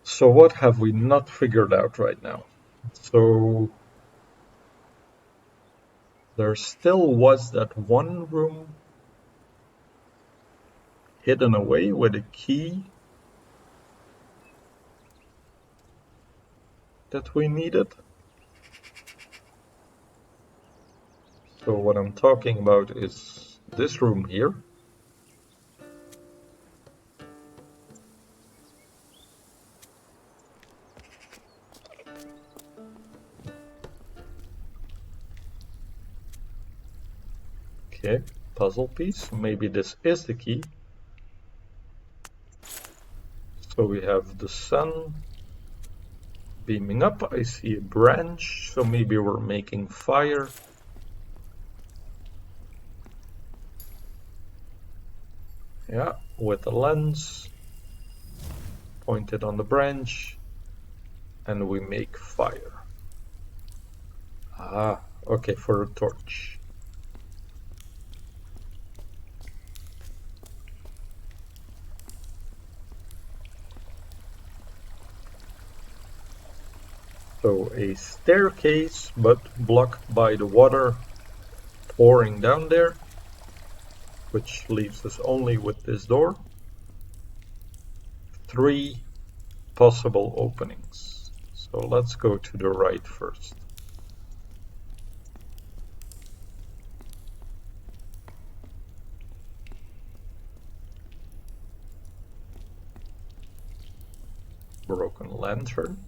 So what have we not figured out right now? So there still was that one room hidden away with a key that we needed. So what I'm talking about is this room here. Okay, puzzle piece. Maybe this is the key. So we have the sun beaming up. I see a branch, so maybe we're making fire. Yeah, with a lens pointed on the branch, and we make fire. Ah, okay, for a torch. So a staircase, but blocked by the water pouring down there, which leaves us only with this door. 3 possible openings. So let's go to the right first. Broken lantern.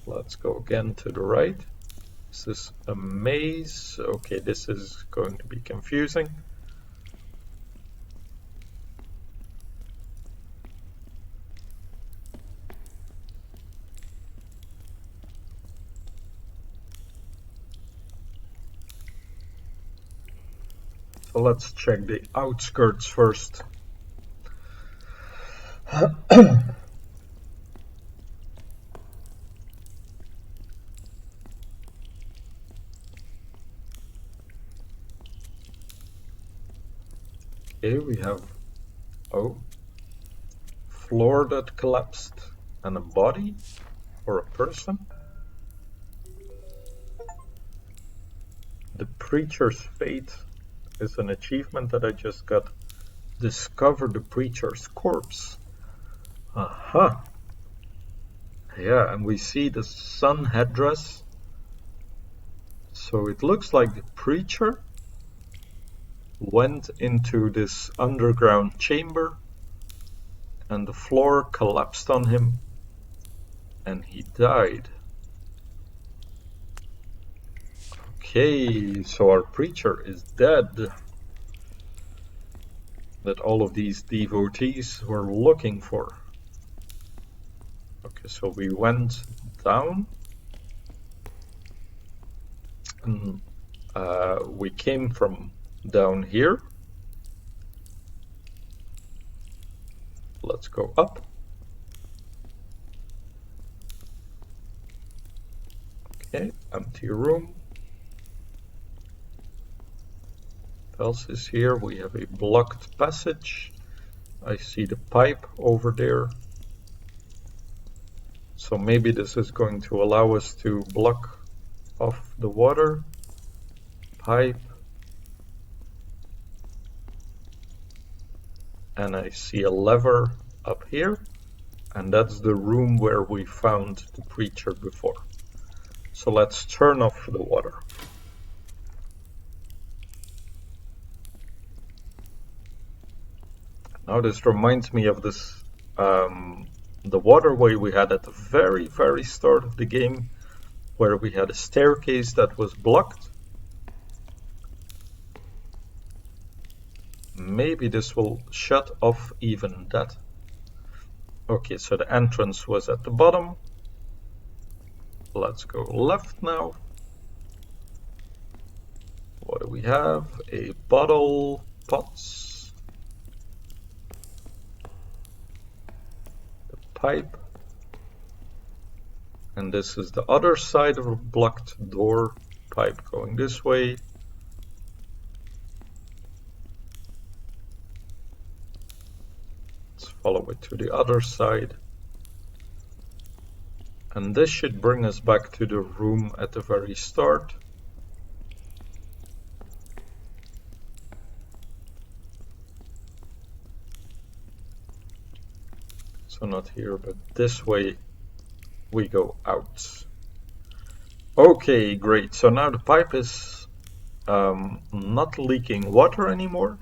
Let's go again to the right. This is a maze. Okay, this is going to be confusing. So let's check the outskirts first. Okay, we have, floor that collapsed and a body or a person. The preacher's fate is an achievement that I just got. Discover the preacher's corpse. Aha. Yeah, and we see the sun headdress. So it looks like the preacher went into this underground chamber and the floor collapsed on him and he died. Okay, so our preacher is dead. That all of these devotees were looking for. Okay, so we went down and we came from down here. Let's go up. Okay, empty room. What else is here? We have a blocked passage. I see the pipe over there. So maybe this is going to allow us to block off the water. Pipe. And I see a lever up here. And that's the room where we found the preacher before. So let's turn off the water. Now this reminds me of this, the waterway we had at the very, very start of the game, where we had a staircase that was blocked. Maybe this will shut off even that. Okay, so the entrance was at the bottom. Let's go left now. What do we have? A bottle, pots, a pipe, and this is the other side of a blocked door. Pipe going this way. Let's Follow it to the other side. And this should bring us back to the room at the very start. So not here, but this way we go out. Okay, great. So now the pipe is not leaking water anymore.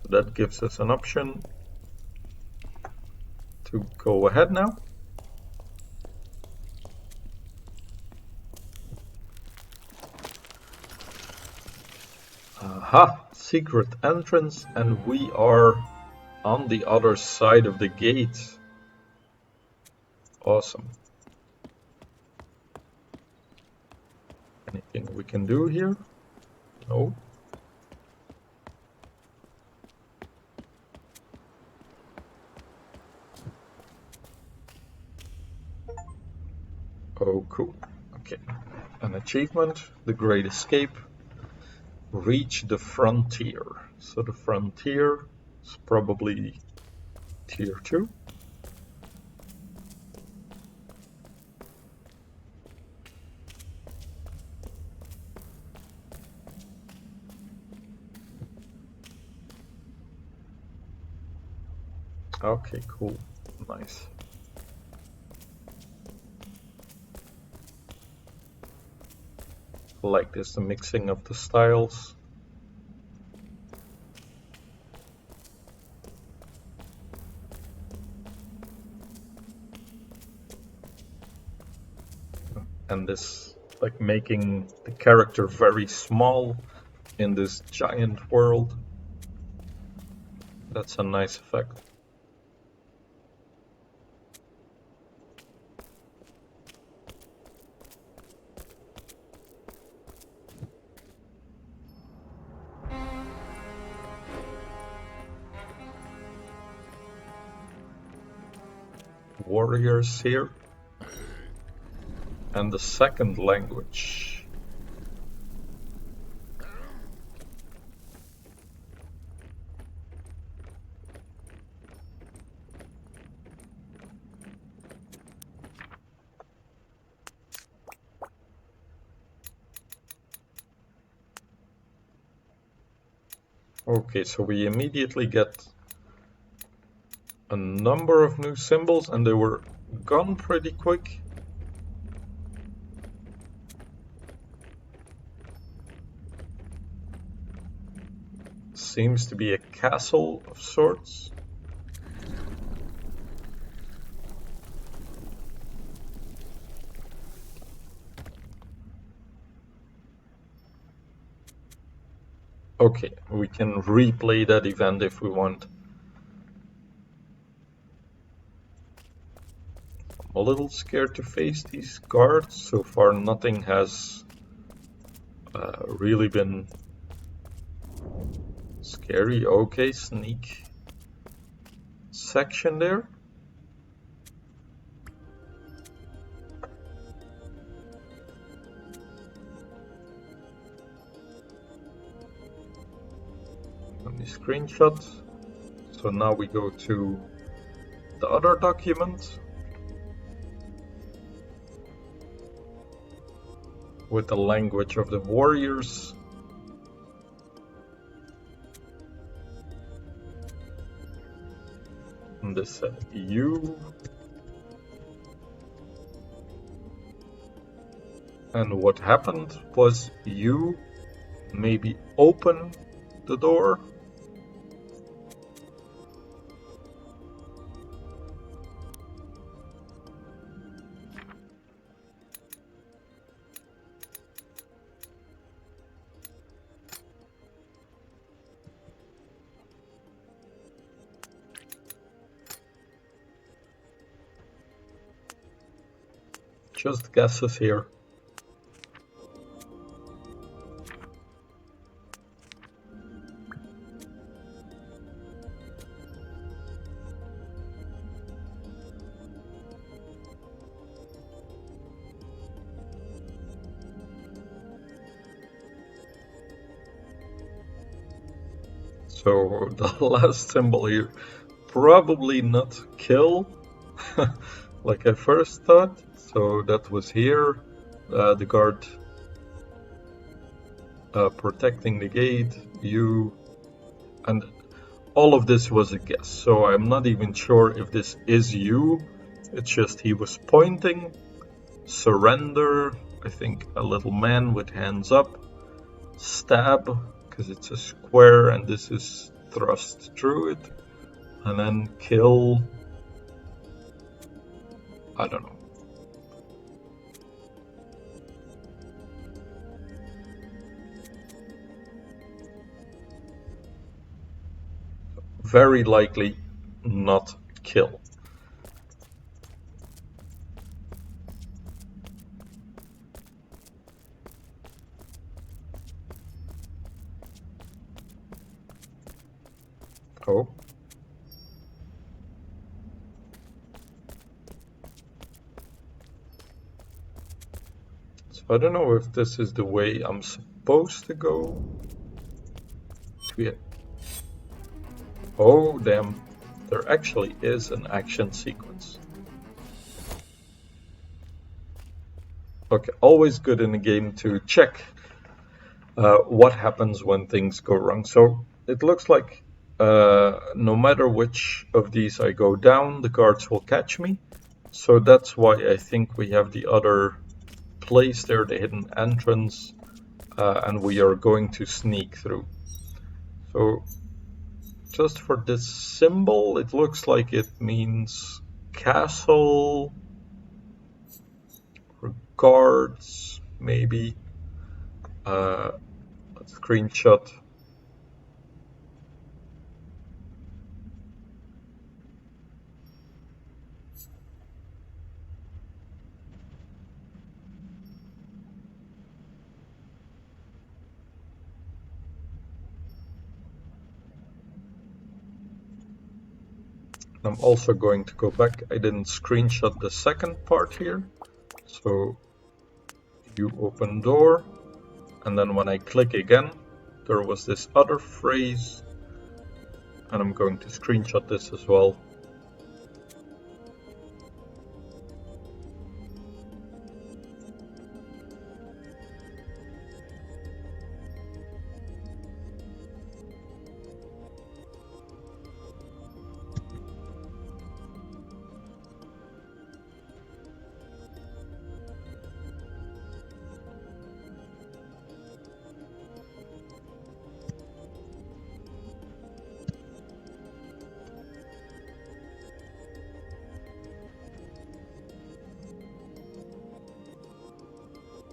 So that gives us an option to go ahead now. Aha, secret entrance, and we are on the other side of the gate. Awesome. Anything we can do here? No. Oh, cool. Okay. An achievement, the Great Escape. Reach the frontier. So the frontier is probably tier 2. Okay, cool. Nice. I like this, the mixing of the styles. And this, like, making the character very small in this giant world. That's a nice effect. Warriors here. And the second language. Okay, so we immediately get a number of new symbols, and they were gone pretty quick. Seems to be a castle of sorts. Okay, we can replay that event if we want. I'm a little scared to face these guards. So far nothing has really been scary. Okay, sneak section there. Let me screenshot. So now we go to the other document with the language of the warriors. And this said you. And what happened was you maybe open the door. Just guesses here. So the last symbol here, probably not kill, like I first thought. So that was here, the guard protecting the gate, you, and all of this was a guess. So I'm not even sure if this is you. It's just he was pointing, surrender, I think a little man with hands up, stab, because it's a square and this is thrust through it, and then kill, I don't know. Very likely not kill. Oh. So I don't know if this is the way I'm supposed to go. Yeah. Oh, damn. There actually is an action sequence. Okay, always good in a game to check what happens when things go wrong. So it looks like no matter which of these I go down, the guards will catch me. So that's why I think we have the other place there, the hidden entrance, and we are going to sneak through. So just for this symbol, it looks like it means castle or guards, maybe. Let's screenshot. I'm also going to go back. I didn't screenshot the second part here. So you open door, and then when I click again, there was this other phrase, and I'm going to screenshot this as well.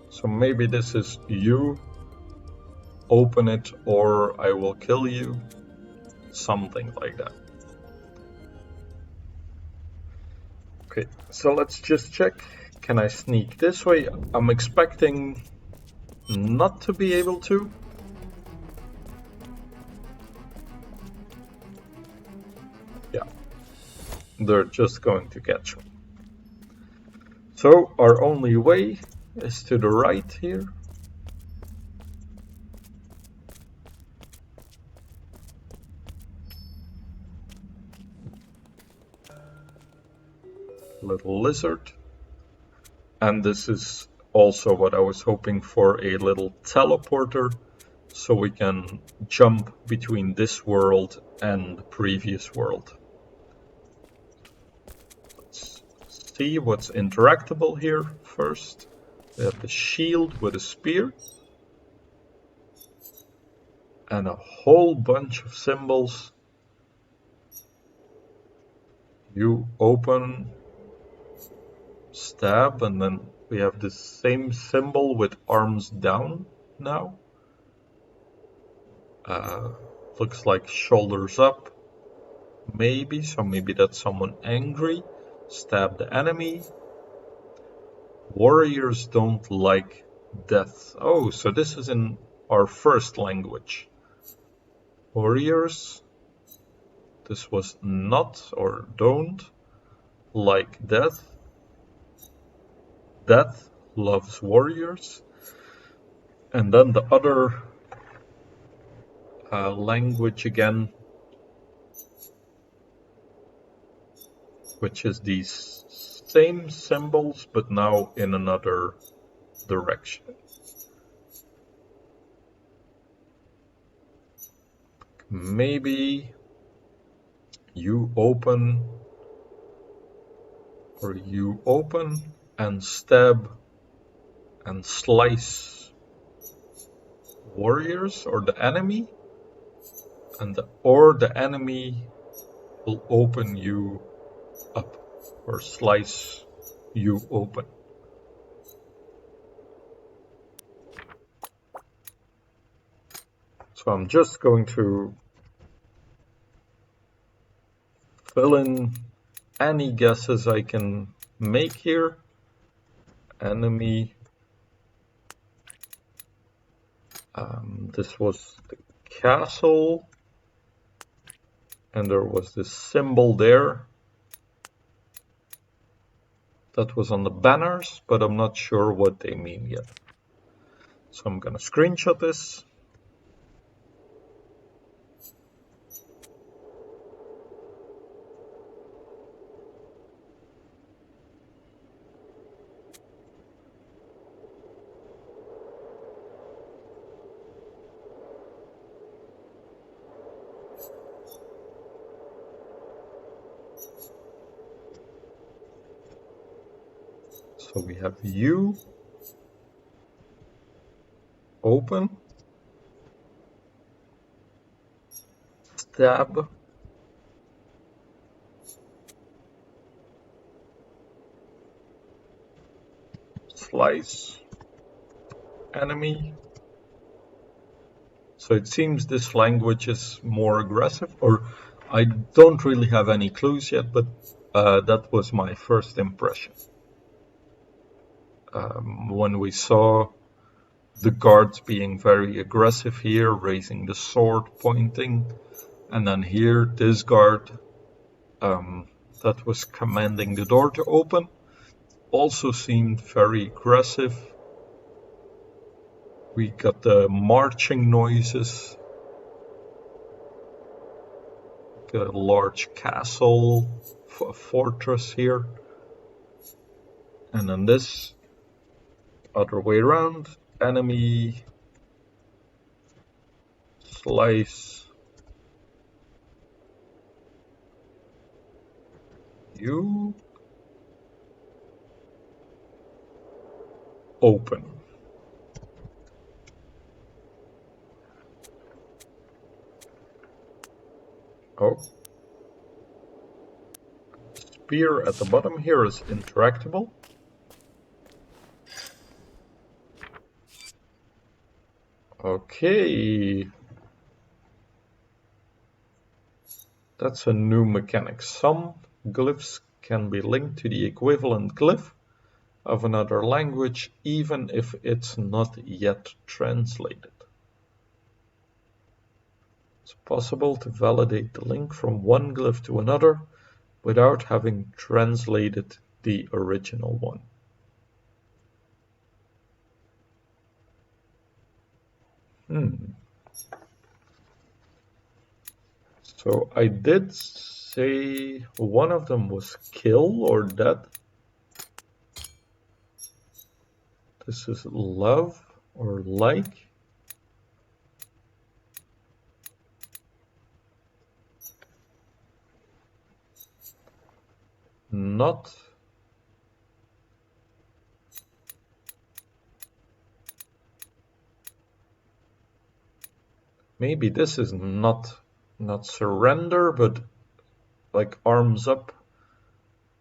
So maybe this is you, open it or I will kill you, something like that. Okay, so let's just check. Can I sneak this way? I'm expecting not to be able to. Yeah, they're just going to catch me. So our only way is to the right here. Little lizard. And this is also what I was hoping for, a little teleporter, so we can jump between this world and the previous world. Let's see what's interactable here first. We have the shield with a spear. And a whole bunch of symbols. You open, stab, and then we have the same symbol with arms down now. Looks like shoulders up, maybe, so maybe that's someone angry. Stab the enemy. Warriors don't like death. Oh, so this is in our first language. Warriors, this was not or don't like death. Death loves warriors. And then the other language again, which is these same symbols but now in another direction. Maybe you open and stab and slice warriors or the enemy, or the enemy will open you up or slice you open. So I'm just going to fill in any guesses I can make here. Enemy. This was the castle, and there was this symbol there that was on the banners, but I'm not sure what they mean yet. So I'm gonna screenshot this. So we have you, open, stab, slice, enemy. So it seems this language is more aggressive, or I don't really have any clues yet, but that was my first impression. When we saw the guards being very aggressive here, raising the sword, pointing, and then here this guard that was commanding the door to open also seemed very aggressive. We got the marching noises, a large castle, fortress here, and then this other way around, enemy, slice, you, open. Oh. Spear at the bottom here is interactable. Okay. That's a new mechanic. Some glyphs can be linked to the equivalent glyph of another language, even if it's not yet translated. It's possible to validate the link from one glyph to another without having translated the original one. So I did say one of them was kill or dead. This is love or like. Not. Maybe this is not surrender, but like arms up,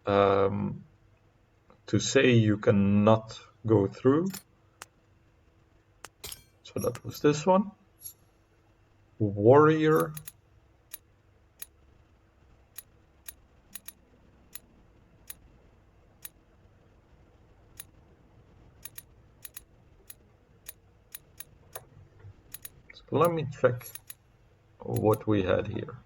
to say you cannot go through. So that was this one. Warrior. So let me check what we had here.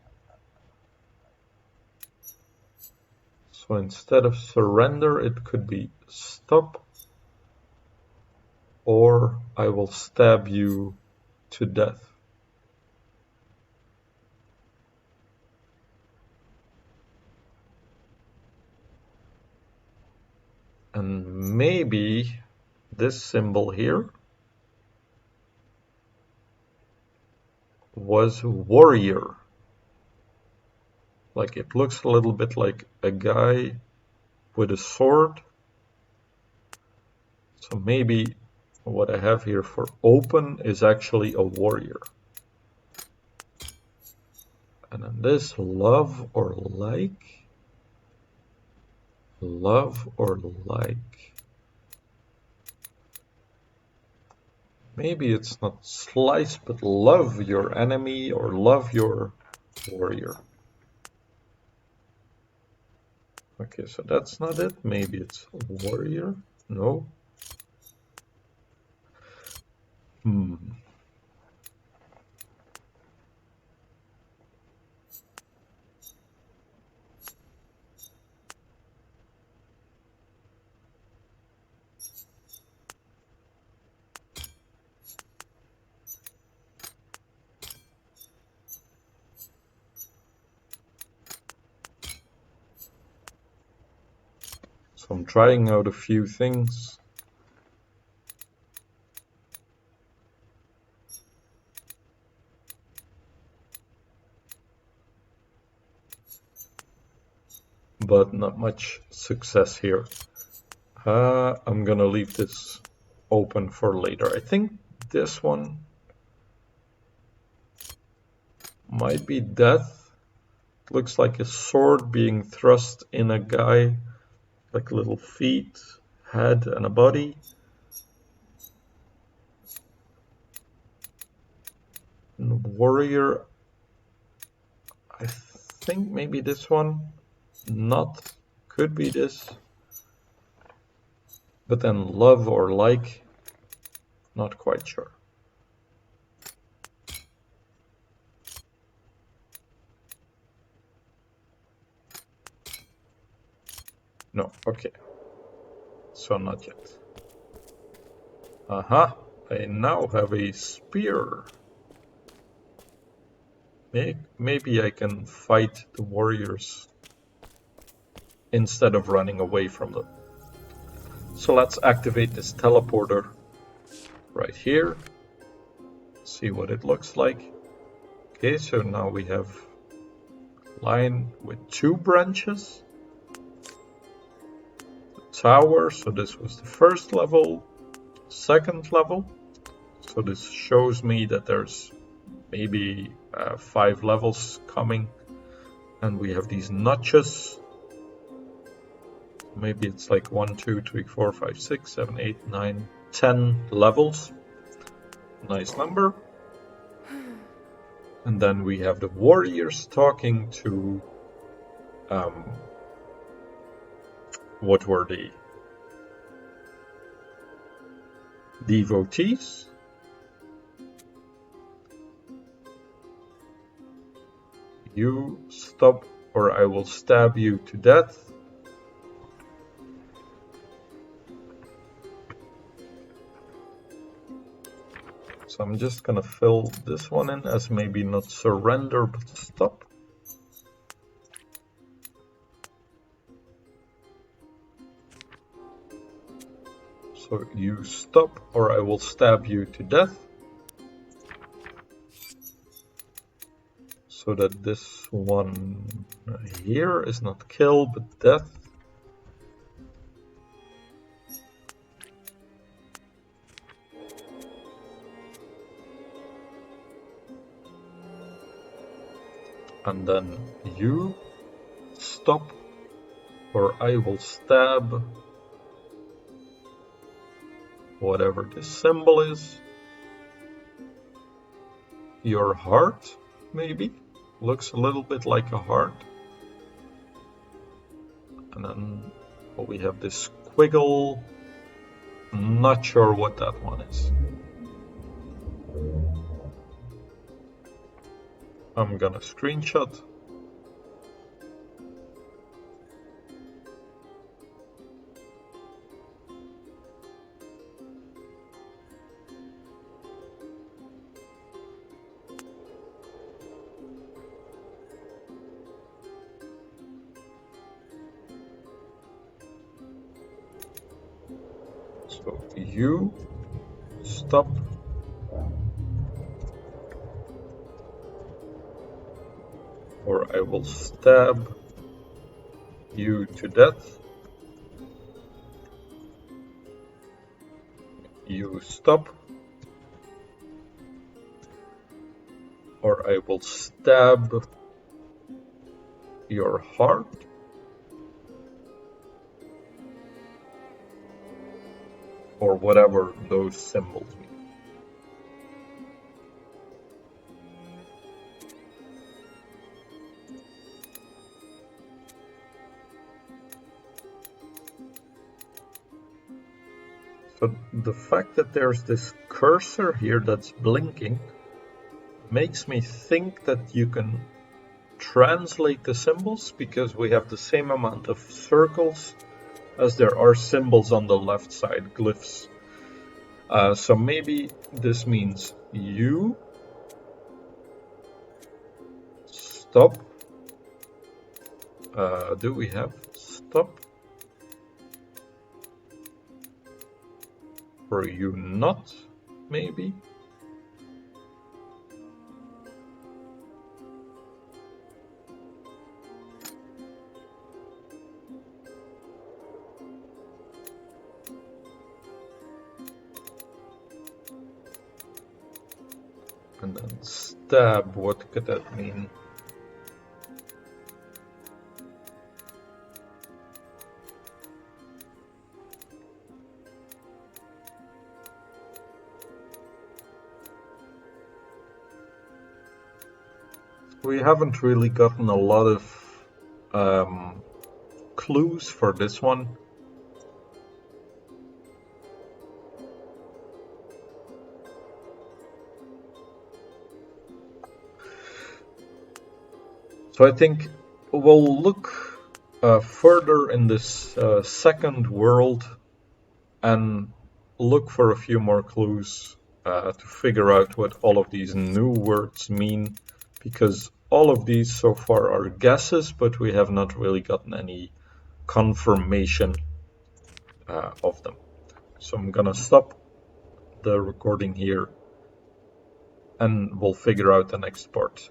So instead of surrender, it could be stop, or I will stab you to death. And maybe this symbol here was warrior. Like it looks a little bit like a guy with a sword. So maybe what I have here for open is actually a warrior. And then this love or like. Love or like. Maybe it's not slice, but love your enemy or love your warrior. Okay, so that's not it. Maybe it's warrior. No. So I'm trying out a few things. But not much success here. I'm gonna leave this open for later. I think this one might be death. Looks like a sword being thrust in a guy, like little feet, head, and a body. And warrior, I think maybe this one, not, could be this. But then love or like, not quite sure. No, okay. So not yet. Aha, I now have a spear. Maybe I can fight the warriors instead of running away from them. So let's activate this teleporter right here. See what it looks like. Okay, so now we have a line with 2 branches. The tower, so this was the first level, second level. So this shows me that there's maybe 5 levels coming. And we have these notches. Maybe it's like 1, 2, 3, 4, 5, 6, 7, 8, 9, 10 levels. Nice number. And then we have the warriors talking to what were the devotees. You stop or I will stab you to death. So I'm just gonna fill this one in as maybe not surrender, but stop. So you stop or I will stab you to death. So that this one here is not kill, but death. And then you stop or I will stab whatever this symbol is. Your heart, maybe? Looks a little bit like a heart. And then we have this squiggle. Not sure what that one is. I'm gonna screenshot. So you stop, or I will stab you to death. You stop, or I will stab your heart. Or whatever those symbols mean. So the fact that there's this cursor here that's blinking makes me think that you can translate the symbols, because we have the same amount of circles as there are symbols on the left side, glyphs. So maybe this means you stop. Do we have stop? Or you not, maybe? And then stab, what could that mean? We haven't really gotten a lot of clues for this one. So I think we'll look further in this second world and look for a few more clues to figure out what all of these new words mean, because all of these so far are guesses, but we have not really gotten any confirmation of them. So I'm gonna stop the recording here and we'll figure out the next part.